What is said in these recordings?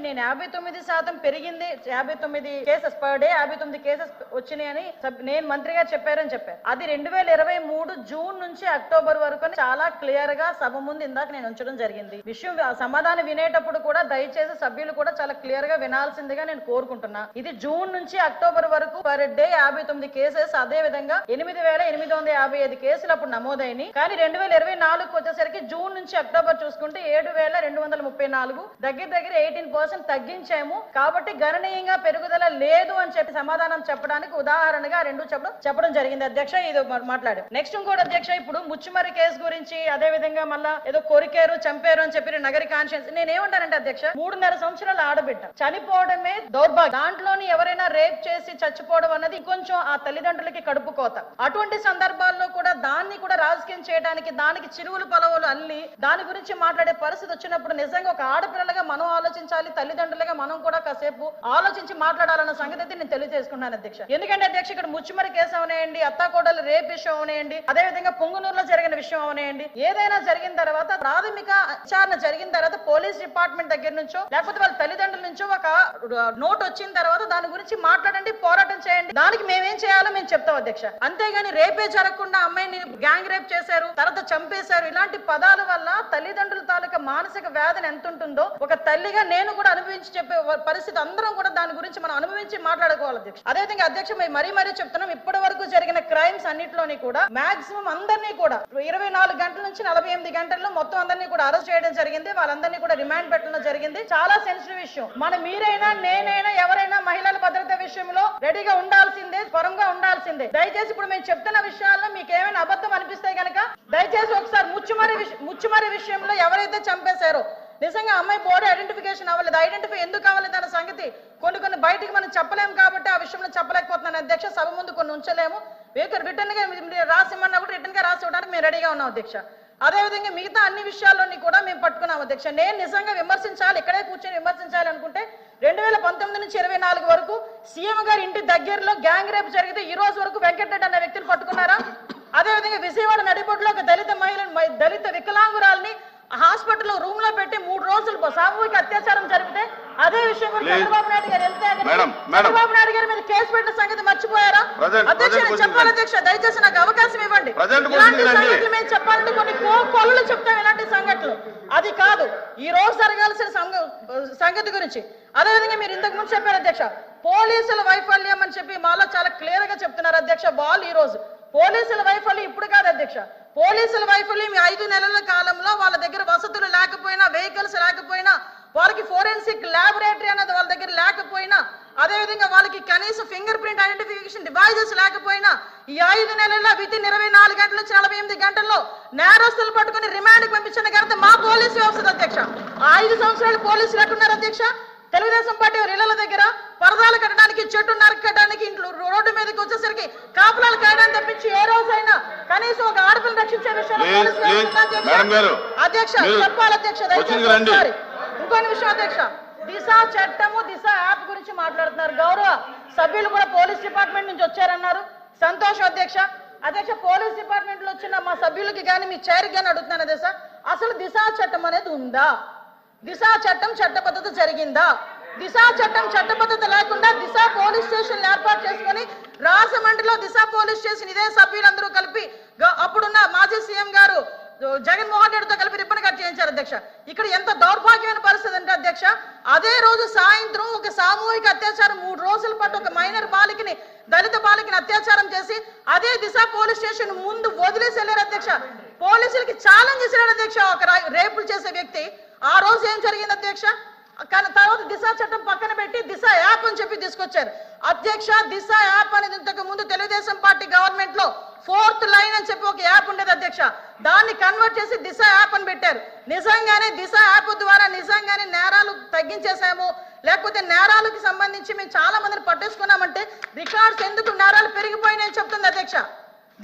నేను 59% పెరిగింది, 59 cases per day 59 cases వచ్చినాయని నేను మంత్రి గారు చెప్పారని చెప్పారు. అది 2023 జూన్ నుంచి అక్టోబర్ వరకు చాలా క్లియర్ గా సభ ముందు ఇందాక నేను ఉంచడం జరిగింది. విషయం సమాధానం వినేటప్పుడు కూడా దయచేసి సభ్యులు కూడా చాలా క్లియర్ గా వినాల్సిందిగా నేను కోరుకుంటున్నా. ఇది జూన్ నుంచి అక్టోబర్ వరకు పర్ డే 59 కేసెస్, అదే విధంగా 8855 కేసులు అప్పుడు నమోదైనవి. కానీ 2024 వచ్చేసరికి జూన్ నుంచి అక్టోబర్ చూసుకుంటే 7234, దగ్గర 18% తగ్గించాము. కాబట్టి గణనీయంగా పెరుగుదల లేదు అని చెప్పి సమాధానం చెప్పడానికి ఉదాహరణగా రెండు చెప్పడం జరిగింది అధ్యక్ష. ఇది మాట్లాడారు. నెక్స్ట్ ఇంకోటి అధ్యక్ష, ఇప్పుడు ముచ్చుమరి కేసు గురించి అదే విధంగా మళ్ళా ఏదో కొరికారు చంపారు అని చెప్పి నగరి కాన్షియన్స్. నేనేమంటానంటే అధ్యక్ష, 3.5 సంవత్సరాల ఆడబిడ్డ చనిపోవడమే దౌర్భాగ్యం. దాంట్లోని ఎవరైనా రేప్ చేసి చచ్చిపోవడం అన్నది కొంచెం ఆ తల్లిదండ్రులకి కడుపు కోత. అటువంటి సందర్భాల్లో కూడా దాన్ని కూడా రాజకీయం చేయడానికి, దానికి చిరువులు పలవులు అల్లి దాని గురించి మాట్లాడే పరిస్థితి వచ్చినప్పుడు నిజంగా ఒక ఆడపిల్లలుగా మనం ఆలోచించాలి, తల్లిదండ్రులుగా మనం కూడా కాసేపు ఆలోచించి మాట్లాడాలన్న సంగతి నేను తెలియజేసుకున్నాను అధ్యక్ష. ఎందుకంటే అధ్యక్ష, ఇక్కడ ముచ్చుమరి కేసు అవనేయండి, అత్తాకోడలు రేప్ విషయం అవనేయండి, అదే విధంగా పొంగునూరులో జరిగిన విషయం అవనేయండి, ఏదైనా జరిగిన తర్వాత ప్రాథమిక విచారణ జరిగిన తర్వాత పోలీస్ డిపార్ట్మెంట్ దగ్గర నుంచో లేకపోతే వాళ్ళ తల్లిదండ్రుల నుంచో ఒక నోట్ వచ్చిన తర్వాత దాని గురించి మాట్లాడండి, పోరాటం చేయండి. దానికి మేమేం చేయాలో మేము చెప్తాం అధ్యక్ష. అంతేగాని రేపే జరగకుండా అమ్మాయిని గ్యాంగ్ రేప్ చేశారు, తర్వాత చంపేశారు, ఇలాంటి పదాల వల్ల తల్లిదండ్రుల తాలూకా మానసిక వేదన ఎంత ఉంటుందో ఒక తల్లిగా నేను కూడా అనుభవించి చెప్పే పరిస్థితి అందరం కూడా దాని గురించి మనం అనుభవించి మాట్లాడుకోవాలి అధ్యక్ష. అదేవిధంగా అధ్యక్ష, మరీ చెప్తున్నాం, ఇప్పటి వరకు జరిగిన క్రైమ్స్ అన్నింటిలోని కూడా మాక్సిమం అందరినీ కూడా 24 గంటల నుంచి 48 గంటల్లో మొత్తం అందరినీ కూడా అరెస్ట్ చేయడం జరిగింది. వాళ్ళందరినీ కూడా రిమాండ్ పెట్టడం జరిగింది. చాలా సెన్సిటివ్ విషయం. మీరైనా నేనైనా ఎవరైనా మహిళల భద్రత విషయంలో రెడీగా ఉండాల్సిందే, స్వరంగా ఉండాల్సిందే. దయచేసి ఇప్పుడు మేము చెప్తున్న విషయాల్లో మీకు ఏమైనా అబద్ధం అనిపిస్తే గనక దయచేసి ఒకసారి ముచ్చుమరి విషయంలో ఎవరైతే చంపేశారో నిజంగా అమ్మాయి బాడీ ఐడెంటిఫికేషన్ అవ్వలేదు. ఐడెంటిఫై ఎందుకు అవ్వలేదు అన్న సంగతి కొన్ని బయటికి మనం చెప్పలేము కాబట్టి ఆ విషయంలో చెప్పలేకపోతున్నాను అధ్యక్ష. సభ ముందు కొన్ని ఉంచలేము. రిటర్న్ గా రాసిమన్నా కూడా రిటర్న్ గా రాసి ఇవ్వడానికి మేము రెడీగా ఉన్నాం అధ్యక్ష. అదేవిధంగా మిగతా అన్ని విషయాల్లోని కూడా మేము పట్టుకున్నాం అధ్యక్ష. నేను నిజంగా విమర్శించాలి, ఇక్కడే కూర్చొని విమర్శించాలి అనుకుంటే 2019 నుంచి 24 వరకు సీఎం గారి ఇంటి దగ్గరలో గ్యాంగ్ రేప్ జరిగితే ఈ రోజు వరకు వెంకటరెడ్డి అనే వ్యక్తిని పట్టుకున్నారా? అదేవిధంగా విజయవాడ నడిబొడ్డులో ఒక దళిత వికలాంగురాల్ని హాస్పిటల్లో రూమ్ లో పెట్టి 3 రోజులు సామూహిక అత్యాచారం జరిగితే అదే విషయం కూడా చంద్రబాబు నాయుడు గారు చంద్రబాబు నాయుడు గారి మీద కేసు పెట్టిన సంగతి మర్చిపోయారా అధ్యక్ష? నేను చెప్పాలి అధ్యక్ష, దయచేసి నాకు అవకాశం ఇవ్వండి. ఇలాంటి సంగతులు మేము చెప్పాలంటే కొన్ని కోళ్ళు చెప్తాం. ఇలాంటి సంఘటనలు అది కాదు ఈ రోజు జరగాల్సిన సంగతి గురించి. అదేవిధంగా మీరు ఇంతకు ముందు చెప్పారు అధ్యక్ష, పోలీసుల వైఫల్యం అని చెప్పి మాలో చాలా క్లియర్ గా చెప్తున్నారు అధ్యక్ష. వాళ్ళు ఈ రోజు పోలీసుల వైఫల్యం ఇప్పుడు కాదు అధ్యక్ష. పోలీసుల వైఫల్యం 5 నెలల కాలంలో వాళ్ళ దగ్గర వసతులు లేకపోయినా, వెహికల్స్ లేకపోయినా, వాళ్ళకి ఫోరెన్సిక్ ల్యాబొరేటరీ అనేది వాళ్ళ దగ్గర లేకపోయినా, అదేవిధంగా వాళ్ళకి కనీసం ఫింగర్ ప్రింట్ ఐడెంటిఫికేషన్ డివైజెస్ లేకపోయినా ఈ 5 నెలల్లో వితిన్ 24 గంటల నుంచి 48 గంటల్లో నేరస్తులు పట్టుకుని రిమాండ్కి పంపించిన ఘనత మా పోలీసు వ్యవస్థ అధ్యక్ష. 5 సంవత్సరాలు పోలీసులు ఎట్టున్నారు అధ్యక్ష? తెలుగుదేశం పార్టీ ఇళ్ల దగ్గర పరదాలు కట్టడానికి, చెట్టు నరకడానికి, ఇంట్లో రోడ్డు మీదకి వచ్చేసరికి కాపులాలు కాయడానికి తప్పించి ఏ రోజైనా కనీసం ఒక ఆడపిల్లని రక్షించే విషయంలో అధ్యక్ష చెప్పాలి అధ్యక్ష. దయచేసి ఇంకొన్ని విషయం అధ్యక్ష, దిశ చట్టము, దిశ యాప్ గురించి మాట్లాడుతున్నారు. గౌరవ సభ్యులు కూడా పోలీస్ డిపార్ట్మెంట్ నుంచి వచ్చారన్నారు, సంతోషం అధ్యక్ష. అధ్యక్ష, పోలీస్ డిపార్ట్మెంట్ లో వచ్చిన మా సభ్యులకి కానీ మీ చైర్కి కానీ అడుగుతున్నాను అధ్యక్ష, అసలు దిశ చట్టం అనేది ఉందా? దిశ చట్టం చట్టబద్ధత జరిగిందా? దిశ చట్టం చట్టబద్ధత లేకుండా దిశ పోలీస్ స్టేషన్ ఏర్పాటు చేసుకుని రాజమండ్రిలో దిశ పోలీస్ స్టేషన్ ఇదే సభ్యులందరూ కలిపి అప్పుడున్న మాజీ సీఎం గారు జగన్మోహన్ రెడ్డితో కలిపి రిబ్బన్ కట్ చేయించారు అధ్యక్ష. ఇక్కడ ఎంత దౌర్భాగ్యమైన పరిస్థితి అంటే అధ్యక్ష, అదే రోజు సాయంత్రం ఒక సామూహిక అత్యాచారం 3 రోజుల పాటు ఒక మైనర్ బాలికని, దళిత బాలికని అత్యాచారం చేసి అదే దిశ పోలీస్ స్టేషన్ ముందు వదిలేసి వెళ్ళారు అధ్యక్ష. పోలీసులకి ఛాలెంజ్ చేశారు అధ్యక్ష ఒక రేపులు చేసే వ్యక్తి. ఆ రోజు ఏం జరిగింది అధ్యక్ష? కానీ తర్వాత దిశ చట్టం పక్కన పెట్టి దిశ యాప్ అని చెప్పి తీసుకొచ్చారు అధ్యక్ష. దిశ యాప్ అనేది ఇంతకు ముందు తెలుగుదేశం పార్టీ గవర్నమెంట్ లో 4th లైన్ అని చెప్పి ఒక యాప్ ఉండేది అధ్యక్ష. దాన్ని కన్వర్ట్ చేసి దిశ యాప్ అని పెట్టారు. నిజంగానే దిశ యాప్ ద్వారా నిజంగానే నేరాలు తగ్గించేసాము, లేకపోతే నేరాలకు సంబంధించి మేము చాలా మందిని పట్టేసుకున్నామంటే రికార్డ్స్ ఎందుకు నేరాలు పెరిగిపోయినాయని చెప్తుంది అధ్యక్ష.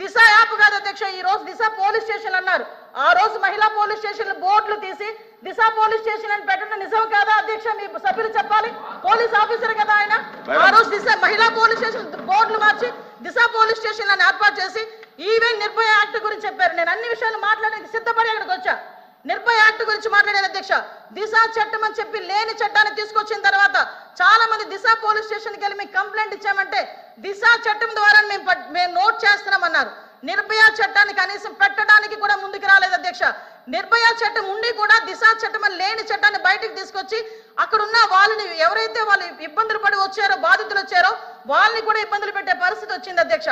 దిశ యాప్ కాదు అధ్యక్ష. ఈ రోజు దిశ పోలీస్ స్టేషన్ అన్నారు, ఆ రోజు మహిళా పోలీస్ స్టేషన్ బోర్డులు తీసి దిశ పోలీస్ స్టేషన్ అని పెట్టడం నిజం కాదా అధ్యక్ష? మీ సభ్యులు చెప్పాలి, పోలీస్ ఆఫీసర్ కదా ఆయన. ఆ రోజు దిశ మహిళా పోలీస్ స్టేషన్ బోర్డులు మార్చి దిశ పోలీస్ స్టేషన్ అని ఏర్పాటు చేసి ఈవెన్ నిర్భయ యాక్ట్ గురించి చెప్పారు. నేను అన్ని విషయాలు మాట్లాడడానికి సిద్ధపడి అక్కడికి వచ్చా. నిర్భయ యాక్ట్ గురించి మాట్లాడారు అధ్యక్ష. దిశ చట్టం అని చెప్పి లేని చట్టాన్ని తీసుకొచ్చిన తర్వాత చాలా మంది దిశ పోలీస్ స్టేషన్కి వెళ్ళి మీకు కంప్లైంట్ ఇచ్చామంటే దిశ చట్టం ద్వారా మేము నోట్ చేస్తున్నామన్నారు. నిర్భయ చట్టాన్ని కనీసం పెట్టడానికి కూడా ముందుకు రాలేదు అధ్యక్ష. నిర్భయ చట్టం ఉండి కూడా దిశ చట్టం అని లేని చట్టాన్ని బయటకు తీసుకొచ్చి అక్కడున్న వాళ్ళని ఎవరైతే వాళ్ళు ఇబ్బందులు పడి వచ్చారో, బాధితులు వచ్చారో వాళ్ళని కూడా ఇబ్బందులు పెట్టే పరిస్థితి వచ్చింది అధ్యక్ష.